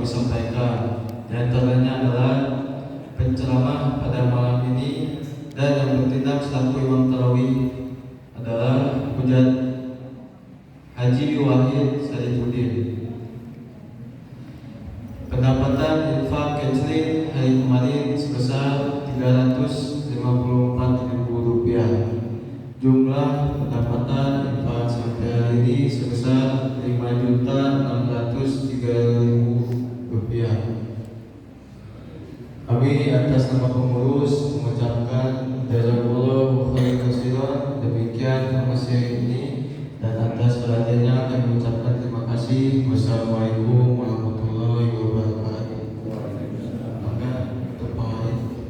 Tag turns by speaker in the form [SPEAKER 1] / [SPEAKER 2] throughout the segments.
[SPEAKER 1] kami sampaikan. Di antaranya adalah penceramah pada malam ini dan yang bertindak selaku imam tarawih adalah Hujat Haji Wahid Saifuddin. Pendapatan infak canceling hari kemarin sebesar Rp354.000. Jumlah pendapatan infak sampai hari ini sebesar Rp5.603.000. Kami atas nama pengurus mengucapkan jazakallahu khairan katsiran. Demikian informasi ini dan atas perhatiannya kami mengucapkan terima kasih. Wassalamualaikum warahmatullahi wabarakatuh. Maka terpahami.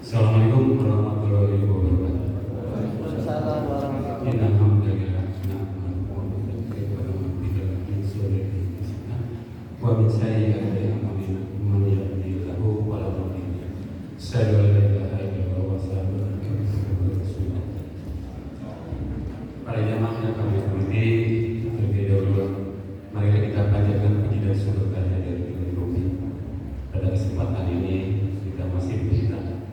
[SPEAKER 2] Assalamualaikum warahmatullahi wabarakatuh. Innalhamdulillah wa min sayyi'ati a'malina man yahdihillahu fala mudilla lahu. Asyhadu an la ilaha illallah wa asyhadu anna Muhammadan rasulullah. Para jamaah yang kami hormati, terlebih dahulu marilah kita panjatkan puji dan syukur kehadirat Ilahi. Pada kesempatan ini kita masih diberikan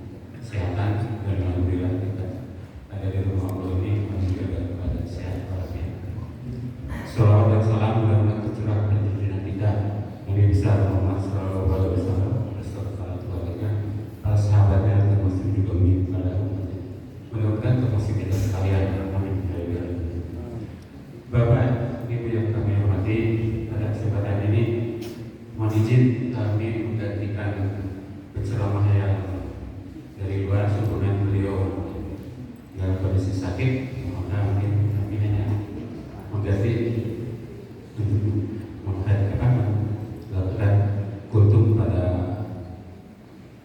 [SPEAKER 2] kesehatan dan alhamdulillah kita ada di rumah Allah ini masih dalam keadaan sehat walafiat. Salawat dan salam mudah-mudahan tercurah dan junjungan kita Nabi besar Muhammad sallallahu alaihi wasallam beserta keluarga, para sahabatnya termasuk juga pada umatnya. Mudah-mudahan termasuk kita sekalian. Amin. Bapak, Ibu yang kami hormati, pada kesempatan ini mohon izin kami menggantikan penceramah yang dari luar sempurna beliau dalam kondisi sakit, maka mungkin kami hanya mengganti untuk melakukan kultum pada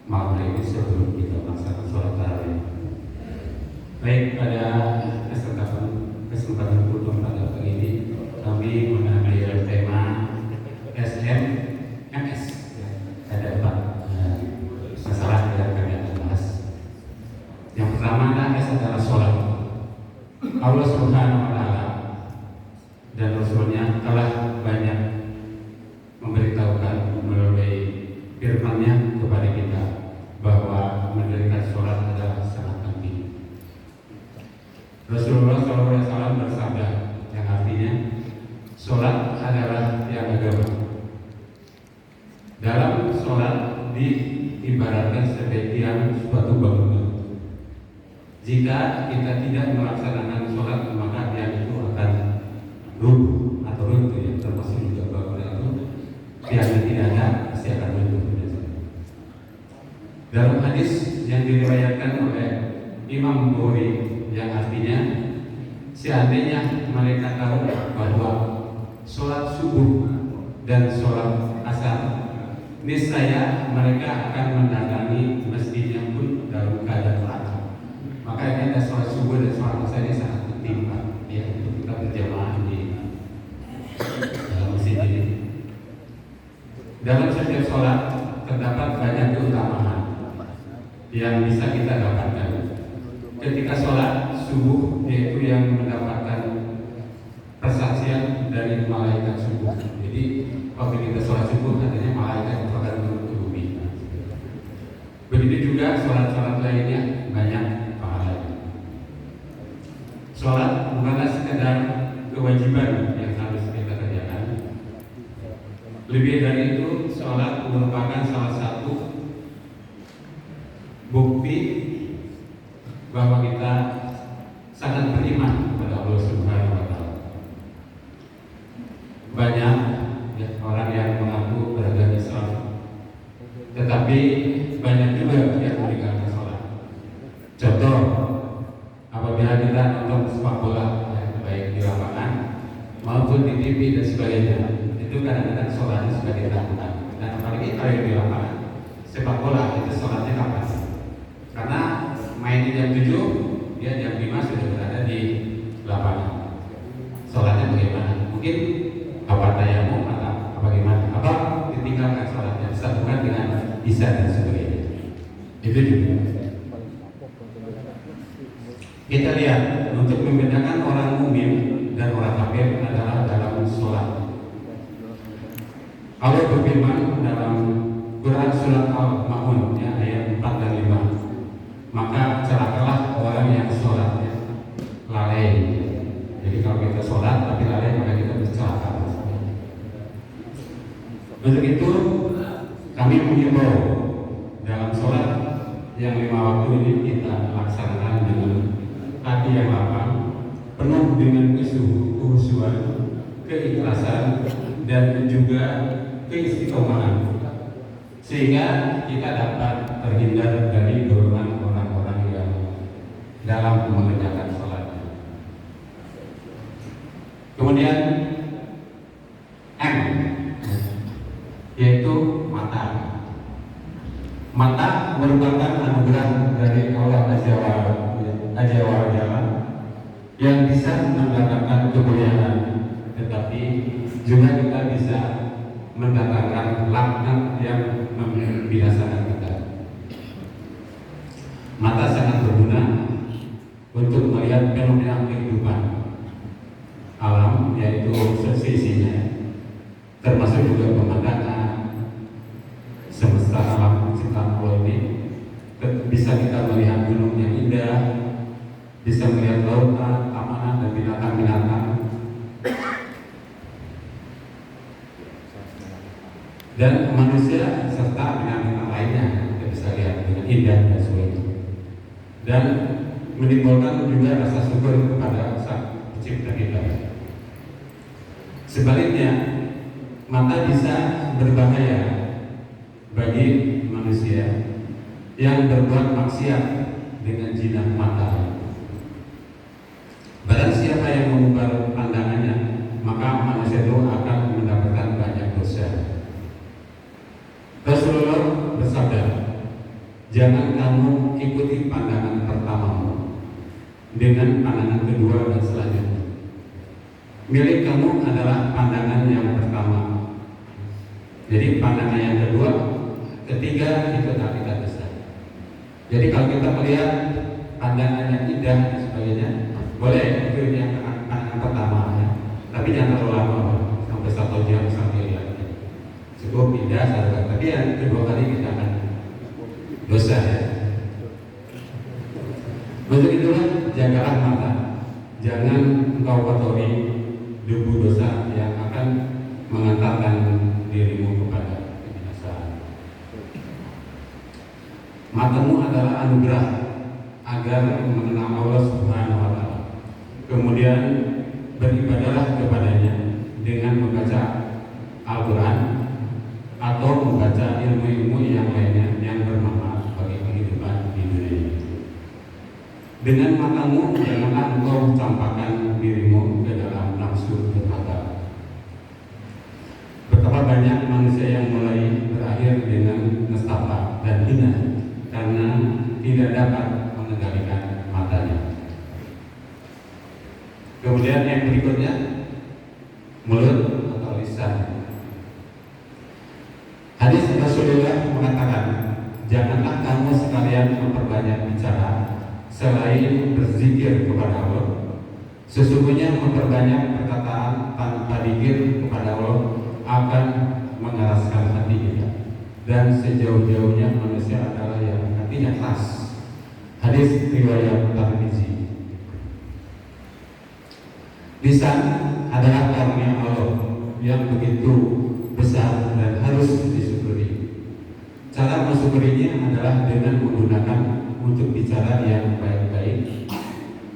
[SPEAKER 2] malam hari ini sebelum kita melaksanakan sholat tarawih. Baik, pada kesempatan kultum pada pagi ini kami mengambil tema SMS. Ada 4 masalah yang kami akan bahas. Yang pertama adalah sholat. Allah Subhanahu wa Ta'ala dan Rasulnya telah banyak memberitahukan melalui firman-Nya kepada kita bahwa mendirikan sholat adalah sangat penting. Rasulullah SAW bersabda yang artinya sholat adalah tiang agama. Dalam sholat diibaratkan sebagai tiang suatu bangunan. Jika kita tidak melaksanakan sholat, maka tiang itu akan runtuh atau runtuh, yang termasuk juga bangunan itu tiangnya tidak ada, pasti akan runtuh. Dalam hadis yang diriwayatkan oleh Imam Bukhari yang artinya seandainya mereka tahu bahwa sholat subuh dan sholat asar niscaya mereka akan mendatangi masjidnya pun dalam keadaan lancar. Makanya ada sholat subuh dan sholat asar ini sangat penting, Pak, ya, untuk kita berjamaah di dalam masjid ini. Dalam setiap sholat terdapat banyak keutamaan yang bisa kita dapatkan. Ketika sholat subuh, yaitu yang mendapatkan persaksian dari malaikat subuh. Jadi waktu kita sholat subuh, katanya malaikat akan turun ke bumi. Begitu juga sholat-sholat lainnya banyak pahalanya. Sholat bukanlah sekedar kewajiban yang harus kita kerjakan. Lebih dari itu, sholat merupakan salah satu bukti bahwa kita sangat beriman kepada Allah Subhanahu wa Ta'ala. Banyak orang yang mengaku beragama Islam, tetapi banyak juga yang meninggalkan sholat. Contoh, apabila kita nonton sepak bola, baik di lapangan maupun di TV dan sebagainya, itu kadang-kadang sholatnya sudah dilakukan. Dan apalagi kalau di lapangan sepak bola, itu sholatnya kapan? Karena main di jam 7, dia jam 5 sudah berada di lapangan. Sholatnya bagaimana? Mungkin apa tayamu atau bagaimana? Apa ditinggalkan sholatnya disambungkan dengan isya dan sebagainya. Itu juga. Kita lihat untuk membedakan orang mukmin dan orang kafir adalah dalam sholat. Allah berfirman dalam Quran surat Al-Ma'un ya, ayat 4 dan 5. Maka celakalah orang yang sholatnya lalai. Jadi kalau kita sholat tapi lalai maka kita bercelaka. Untuk itu kami mengimbau dalam sholat yang 5 waktu ini kita laksanakan dengan hati yang lapang, penuh dengan kehusuan, keikhlasan, dan juga keistiqomahan, sehingga kita dapat terhindar dari dorongan orang-orang yang dalam mengerjakan sholatnya. Kemudian M, yaitu mata. Mata merupakan anugerah dari Allah Azza wa Jalla yang bisa mendatangkan kemuliaan, tetapi juga kita bisa mendatangkan laknat yang membinasakan kita. Mata sangat berguna untuk melihat fenomena kehidupan alam, yaitu sisi-sisinya, termasuk juga pemandangan semesta alam ciptaan Allah ini. Bisa kita melihat gunung yang indah, bisa melihat lautan, taman dan binatang-binatang. Dan manusia serta binatang lainnya kita bisa lihat dengan indah dan sebagainya, dan menimbulkan juga rasa syukur kepada Sang Pencipta kita. Sebaliknya, mata bisa berbahaya bagi manusia yang berbuat maksiat dengan jinak mata. Barang siapa yang mengubah pandangannya, maka manusia itu akan mendapatkan banyak dosa. Rasulullah bersabda, jangan kamu ikuti pandangan pertamamu dengan pandangan kedua dan selanjutnya. Milik kamu adalah pandangan yang pertama. Jadi pandangan yang kedua, ketiga itu tak kita bisa. Jadi kalau kita melihat pandangan yang indah dan sebagainya, boleh itu yang pandangan pertama ya. Tapi jangan terlalu lama, sampai 1 jam sampai lihat. Cukup indah saja, tapi yang kedua kali kita akan dosa ya. Untuk itulah jagalah mata, jangan engkau kotori debu dosa yang akan mengantarkan dirimu kepada kebinasaan. Matamu adalah anugerah agar mengenal Allah Subhanahu wa Ta'ala. Kemudian beribadahlah kepadanya dengan membaca Al-Quran atau membaca ilmu-ilmu yang lainnya yang bermanfaat bagi kehidupan di dunia ini. Dengan matamu janganlah engkau campakkan dirimu ke dalam nafsu durhaka. Betapa banyak manusia yang mulai berakhir dengan nestapa dan hina karena tidak dapat mengendalikan matanya. Kemudian yang berikutnya, mulut atau lisan. Hadis Rasulullah mengatakan, janganlah kamu sekalian memperbanyak bicara selain berzikir kepada Allah. Sesungguhnya memperbanyak perkataan tanpa zikir kepada Allah akan mengeraskan hati kita, dan sejauh-jauhnya manusia adalah yang hatinya keras. Hadis riwayat Tirmizi. Lisan adalah karunia Allah yang begitu besar dan harus disyukuri. Cara mensyukurinya adalah dengan menggunakan untuk bicara yang baik-baik.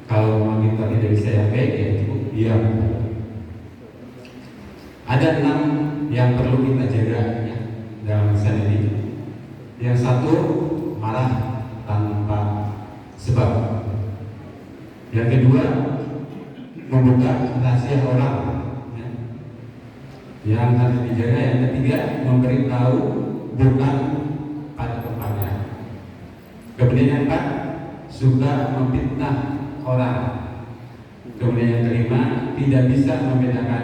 [SPEAKER 2] Kalau memang kita tidak bisa yang baik, ya cukup diam. Ada 6 yang perlu kita jaga ya, dalam lisan ini. Yang satu, marah tanpa sebab. Yang kedua, membuka rahasia orang ya, yang harus dijaga. Yang ketiga, memberitahu bukan pada tempatnya. Kemudian yang 4, suka memfitnah orang. Kemudian yang kelima, tidak bisa membedakan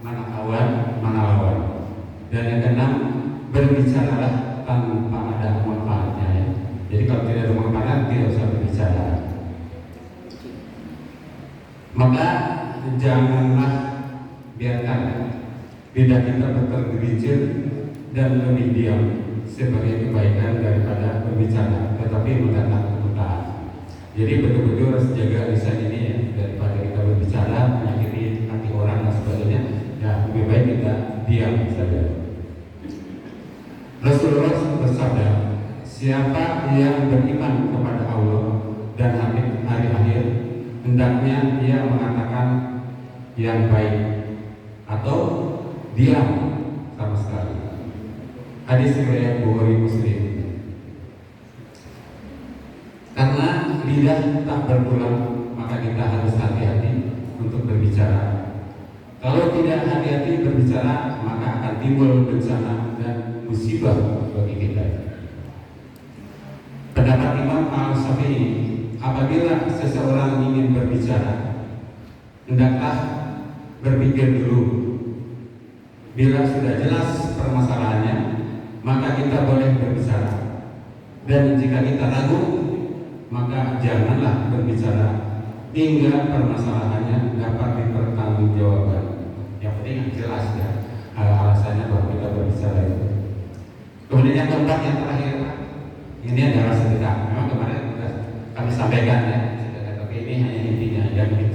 [SPEAKER 2] mana kawan, mana lawan. Dan yang keenam, berbicaralah tanpa ada manfaatnya ya. Jadi kalau tidak ada manfaat, tidak usah berbicara. Maka janganlah biarkan lidah kita tergelincir dan lebih diam sebagai kebaikan daripada berbicara, tetapi mendatangkan kebutaan. Jadi betul-betul harus jaga lisan ini ya, daripada kita berbicara menyakiti hati orang dan sebagainya. Ya lebih baik kita diam saja. Rasulullah bersabda, siapa yang beriman kepada Allah dan hari akhir, hendaknya ia mengatakan yang baik atau diam sama sekali. Hadis riwayat Bukhari Muslim. Karena lidah tak bertulang, maka kita harus hati-hati untuk berbicara. Kalau tidak hati-hati berbicara, maka akan timbul bencana dan musibah bagi kita. Pendapat Imam Al-Syafi'i, apabila seseorang ingin berbicara, hendaklah berpikir dulu. Bila sudah jelas permasalahannya, maka kita boleh berbicara. Dan jika kita ragu, maka janganlah berbicara hingga permasalahannya dapat dipertanggungjawabkan. Yang penting jelas ya alasannya bahwa kita berbicara itu. Kemudian yang keempat, yang terakhir, ini adalah sedekah. Memang kemarin sudah kami sampaikan ya sedekah, tapi ini hanya intinya yang ini.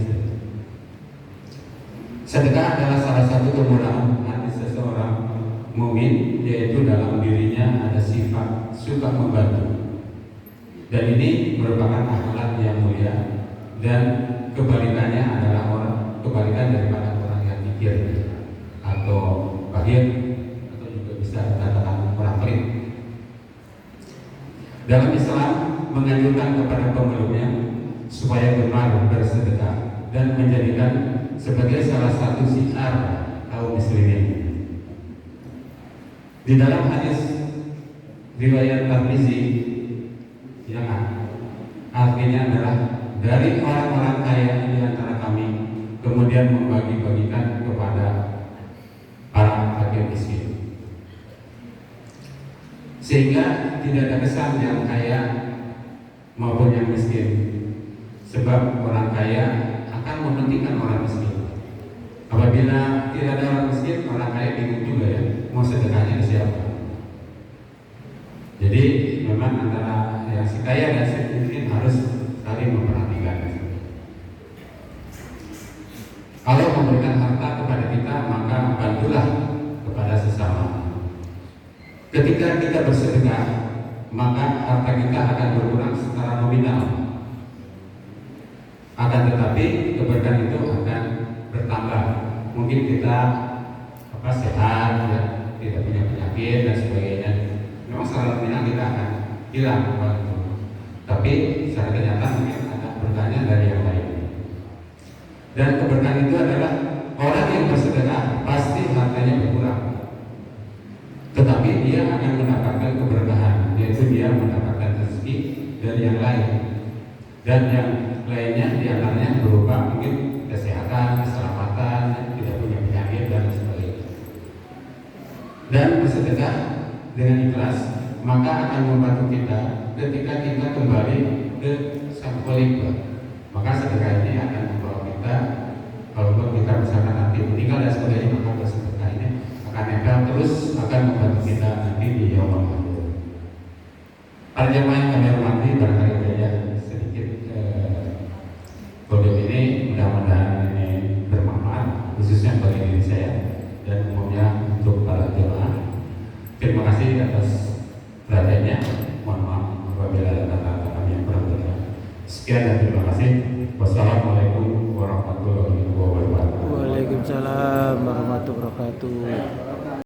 [SPEAKER 2] Sedekah adalah salah satu kemurahan hati seseorang mukmin, yaitu dalam dirinya ada sifat suka membantu. Dan ini merupakan akhlak yang mulia, dan kebalikannya adalah kebalikan daripada orang yang mikir atau bakhil, atau juga bisa dikatakan orang pelit. Dalam Islam menganjurkan kepada pemeluknya supaya gemar bersedekah dan menjadikan sebagai salah satu syiar kaum muslimin. Di dalam hadis riwayat Tirmizi yang artinya adalah dari orang-orang kaya di antara kami kemudian membagi-bagikan kepada para fakir miskin, sehingga tidak ada kesan yang kaya maupun yang miskin, sebab orang kaya akan mementingkan orang miskin. Apabila tidak ada orang miskin, orang kaya bingung juga ya mau sedekahnya ke siapa. Jadi memang antara yang si kaya dan si miskin harus saling memperhatikan. Kalau memberikan harta kepada kita, maka bantulah kepada sesama. Ketika kita bersedekah, maka harta kita akan berkurang secara nominal. Akan tetapi keberkahan itu akan bertambah. Mungkin kita sehat, ya, tidak punya penyakit dan sebagainya. Memang secara nominal kita akan hilang, tapi secara kenyataan mungkin ada berkahnya dari yang lain. Dan keberkahan itu adalah orang yang bersedekah pasti hartanya berkurang, tetapi dia akan mendapatkan keberkahan, yaitu dia mendapatkan rezeki dari yang lain. Dan yang lainnya diantaranya berupa mungkin kesehatan, keselamatan, tidak punya penyakit dan sebagainya. Dan bersedekah dengan ikhlas maka akan membantu kita ketika kita kembali ke sang Khaliq. Maka sedekah ini akan membawa kita, kalau kita misalkan nanti meninggal dan sebagainya, maka bersedekah ini akan nempel terus, akan membantu kita nanti di yaumul akhir. Para jemaah yang kami hormati, barangkali saja sedikit podium ini mudah-mudahan ini bermanfaat khususnya bagi diri saya dan umumnya untuk para jemaah. Terima kasih atas perhatiannya. Mohon maaf apabila ada kata-kata kami yang kurang berkenan. Sekian dan terima kasih. Wassalamualaikum warahmatullahi wabarakatuh.
[SPEAKER 3] Waalaikumsalam warahmatullahi wabarakatuh.